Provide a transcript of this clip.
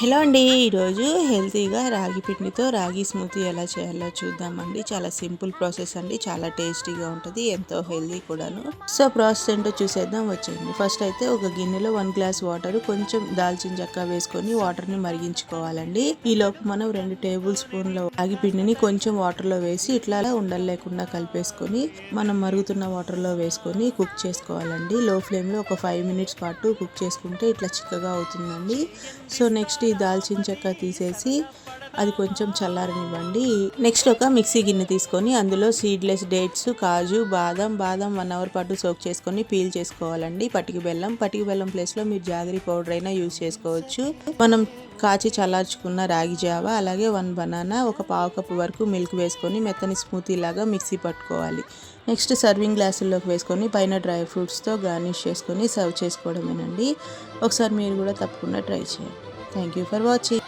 Hello అండి, ఈరోజు హెల్తీగా రాగి పిండితో రాగి స్మూతీ ఎలా చేయాలో చూద్దామండి. చాలా సింపుల్ ప్రాసెస్ అండి, చాలా టేస్టీగా ఉంటుంది, ఎంతో హెల్తీ కూడాను. సో ప్రాసెస్ ఏంటో చూసేద్దాం వచ్చేయండి. ఫస్ట్ అయితే ఒక గిన్నెలో 1 గ్లాస్ వాటర్, కొంచెం దాల్చిన చెక్క వేసుకొని వాటర్ని మరిగించుకోవాలండి. ఈ లోపు మనం 2 టేబుల్ స్పూన్ల రాగి పిండిని కొంచెం వాటర్లో వేసి ఇట్లా ఉండలు లేకుండా కలిపేసుకొని మనం మరుగుతున్న వాటర్లో వేసుకొని కుక్ చేసుకోవాలండి. లో ఫ్లేమ్లో ఒక 5 మినిట్స్ పాటు కుక్ చేసుకుంటే ఇట్లా చిక్కగా అవుతుందండి. సో నెక్స్ట్ ఈ దాల్చిన చెక్క తీసేసి అది కొంచెం చల్లారనివ్వండి. నెక్స్ట్ ఒక మిక్సీ గిన్నె తీసుకొని అందులో సీడ్లెస్ డేట్స్, కాజు, బాదం 1 అవర్ పాటు సోక్ చేసుకొని పీల్ చేసుకోవాలండి. పటికి బెల్లం ప్లేస్లో మీరు జాగరీ పౌడర్ అయినా యూజ్ చేసుకోవచ్చు. మనం కాచి చల్లార్చుకున్న రాగి జావ, అలాగే 1 బనానా, ఒక పావు కప్పు వరకు మిల్క్ వేసుకొని మెత్తని స్మూతీ లాగా మిక్సీ పట్టుకోవాలి. నెక్స్ట్ సర్వింగ్ గ్లాసుల్లోకి వేసుకొని పైన డ్రై ఫ్రూట్స్తో గార్నిష్ చేసుకొని సర్వ్ చేసుకోవడమేనండి. ఒకసారి మీరు కూడా తప్పకుండా ట్రై చేయండి. Thank you for watching.